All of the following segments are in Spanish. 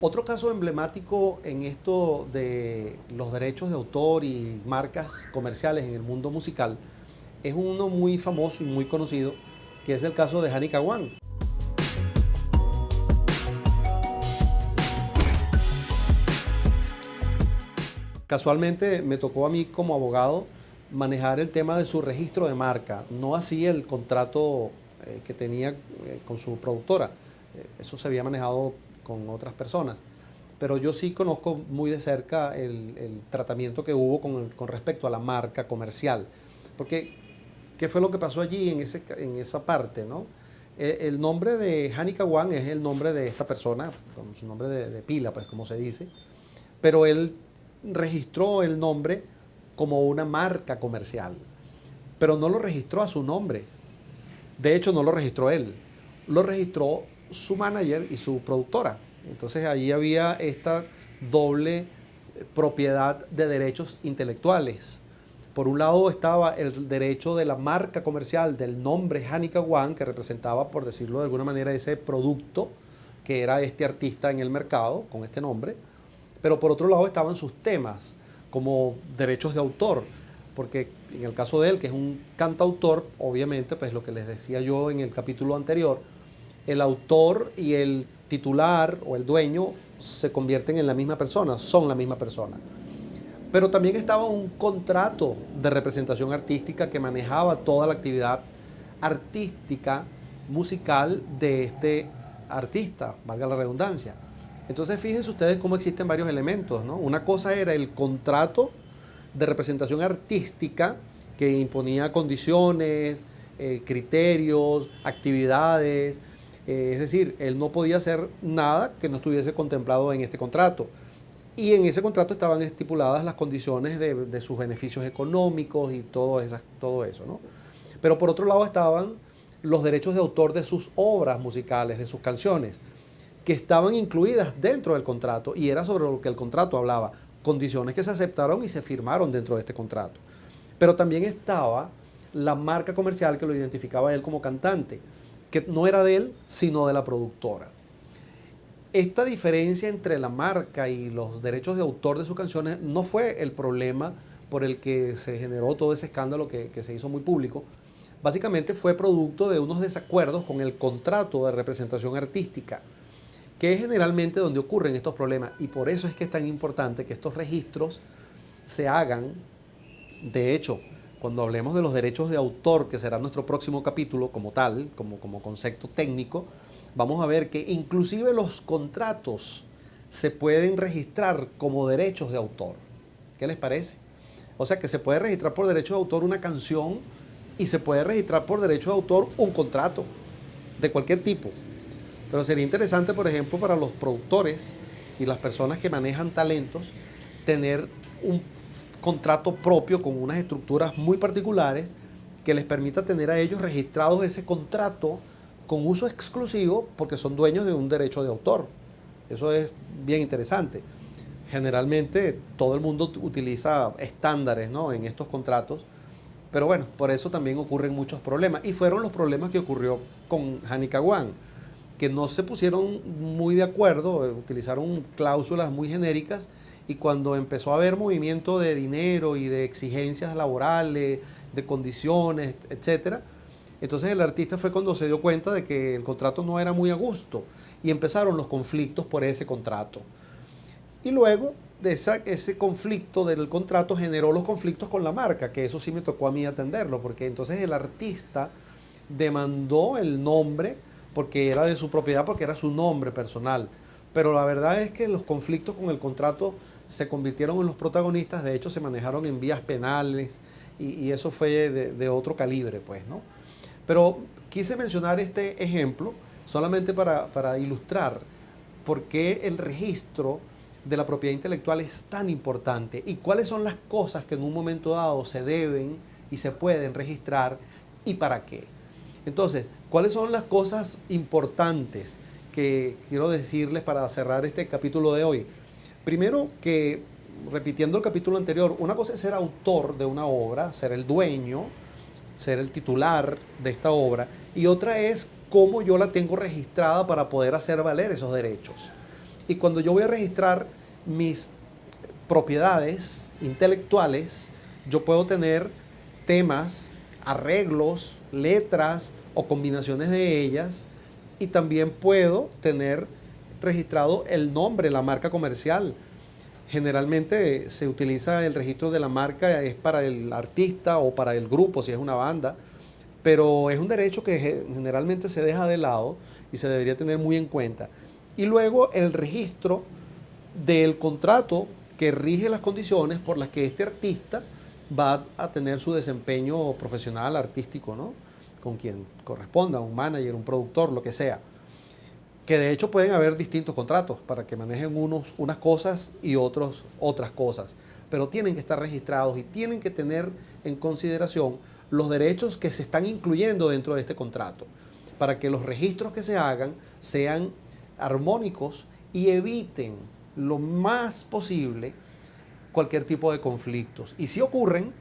Otro caso emblemático en esto de los derechos de autor y marcas comerciales en el mundo musical es uno muy famoso y muy conocido, que es el caso de Hani Kawan. Casualmente me tocó a mí como abogado manejar el tema de su registro de marca, no así el contrato que tenía con su productora. Eso se había manejado con otras personas. Pero yo sí conozco muy de cerca el tratamiento que hubo con respecto a la marca comercial. Porque, ¿qué fue lo que pasó allí en esa parte, ¿no? El nombre de Hani Kawan es el nombre de esta persona, con su nombre de pila, pues como se dice, pero él registró el nombre como una marca comercial, pero no lo registró a su nombre. De hecho, no lo registró él, lo registró su manager y su productora. Entonces allí había esta doble propiedad de derechos intelectuales. Por un lado estaba el derecho de la marca comercial del nombre Hani Kawan, que representaba, por decirlo de alguna manera, ese producto que era este artista en el mercado con este nombre. Pero por otro lado estaban sus temas, como derechos de autor, porque en el caso de él, que es un cantautor, obviamente, pues lo que les decía yo en el capítulo anterior, el autor y el titular o el dueño se convierten en la misma persona, son la misma persona. Pero también estaba un contrato de representación artística que manejaba toda la actividad artística, musical de este artista, valga la redundancia. Entonces fíjense ustedes cómo existen varios elementos, ¿no? Una cosa era el contrato de representación artística que imponía condiciones, criterios, actividades, es decir, él no podía hacer nada que no estuviese contemplado en este contrato. Y en ese contrato estaban estipuladas las condiciones de sus beneficios económicos y todo eso, ¿no? Pero por otro lado estaban los derechos de autor de sus obras musicales, de sus canciones, que estaban incluidas dentro del contrato y era sobre lo que el contrato hablaba, condiciones que se aceptaron y se firmaron dentro de este contrato. Pero también estaba la marca comercial que lo identificaba a él como cantante, que no era de él, sino de la productora. Esta diferencia entre la marca y los derechos de autor de sus canciones no fue el problema por el que se generó todo ese escándalo que se hizo muy público. Básicamente fue producto de unos desacuerdos con el contrato de representación artística, que es generalmente donde ocurren estos problemas. Y por eso es que es tan importante que estos registros se hagan. De hecho, cuando hablemos de los derechos de autor, que será nuestro próximo capítulo como tal, como concepto técnico, vamos a ver que inclusive los contratos se pueden registrar como derechos de autor. ¿Qué les parece? O sea que se puede registrar por derecho de autor una canción y se puede registrar por derecho de autor un contrato de cualquier tipo. Pero sería interesante, por ejemplo, para los productores y las personas que manejan talentos, tener un contrato propio con unas estructuras muy particulares que les permita tener a ellos registrados ese contrato con uso exclusivo porque son dueños de un derecho de autor. Eso es bien interesante. Generalmente todo el mundo utiliza estándares, ¿no?, en estos contratos, pero bueno, por eso también ocurren muchos problemas. Y fueron los problemas que ocurrió con Hani Kawan, que no se pusieron muy de acuerdo, utilizaron cláusulas muy genéricas y cuando empezó a haber movimiento de dinero y de exigencias laborales, de condiciones, etcétera, entonces el artista fue cuando se dio cuenta de que el contrato no era muy a gusto y empezaron los conflictos por ese contrato. Y luego de ese conflicto del contrato generó los conflictos con la marca, que eso sí me tocó a mí atenderlo, porque entonces el artista demandó el nombre porque era de su propiedad, porque era su nombre personal. Pero la verdad es que los conflictos con el contrato se convirtieron en los protagonistas, de hecho se manejaron en vías penales y eso fue de otro calibre, pues, ¿no? Pero quise mencionar este ejemplo solamente para ilustrar por qué el registro de la propiedad intelectual es tan importante y cuáles son las cosas que en un momento dado se deben y se pueden registrar y para qué. Entonces, ¿cuáles son las cosas importantes que quiero decirles para cerrar este capítulo de hoy? Primero que, repitiendo el capítulo anterior, una cosa es ser autor de una obra, ser el dueño, ser el titular de esta obra, y otra es cómo yo la tengo registrada para poder hacer valer esos derechos. Y cuando yo voy a registrar mis propiedades intelectuales, yo puedo tener temas, arreglos, letras o combinaciones de ellas, y también puedo tener registrado el nombre, la marca comercial. Generalmente se utiliza el registro de la marca, es para el artista o para el grupo, si es una banda, pero es un derecho que generalmente se deja de lado y se debería tener muy en cuenta. Y luego el registro del contrato que rige las condiciones por las que este artista va a tener su desempeño profesional, artístico, ¿no? Con quien corresponda, un manager, un productor, lo que sea. Que de hecho pueden haber distintos contratos para que manejen unas cosas y otros otras cosas, pero tienen que estar registrados y tienen que tener en consideración los derechos que se están incluyendo dentro de este contrato, para que los registros que se hagan sean armónicos y eviten lo más posible cualquier tipo de conflictos. Y si ocurren,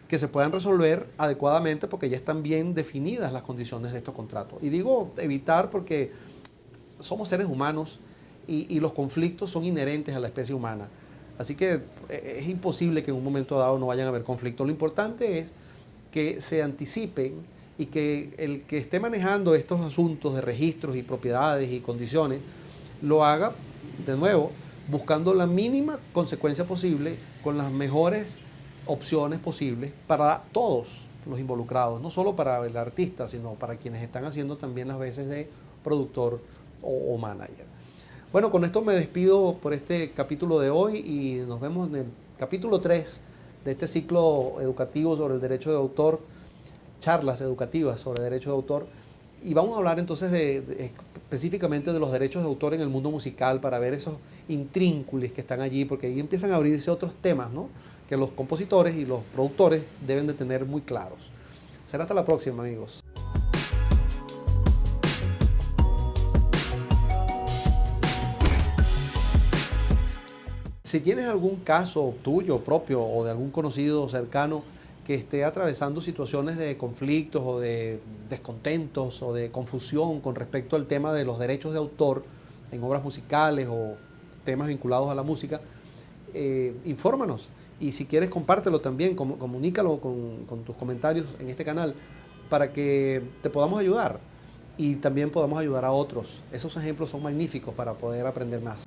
que se puedan resolver adecuadamente porque ya están bien definidas las condiciones de estos contratos. Y digo evitar porque somos seres humanos y los conflictos son inherentes a la especie humana. Así que es imposible que en un momento dado no vayan a haber conflictos. Lo importante es que se anticipen y que el que esté manejando estos asuntos de registros y propiedades y condiciones lo haga, de nuevo, buscando la mínima consecuencia posible con las mejores opciones posibles para todos los involucrados, no solo para el artista, sino para quienes están haciendo también las veces de productor o manager. Bueno, con esto me despido por este capítulo de hoy y nos vemos en el capítulo 3 de este ciclo educativo sobre el derecho de autor, charlas educativas sobre derecho de autor. Y vamos a hablar entonces específicamente de los derechos de autor en el mundo musical para ver esos intrínculos que están allí, porque ahí empiezan a abrirse otros temas, ¿no?, que los compositores y los productores deben de tener muy claros. Será hasta la próxima, amigos. Si tienes algún caso tuyo propio o de algún conocido cercano que esté atravesando situaciones de conflictos o de descontentos o de confusión con respecto al tema de los derechos de autor en obras musicales o temas vinculados a la música, infórmanos. Y si quieres, compártelo también, comunícalo con tus comentarios en este canal para que te podamos ayudar y también podamos ayudar a otros. Esos ejemplos son magníficos para poder aprender más.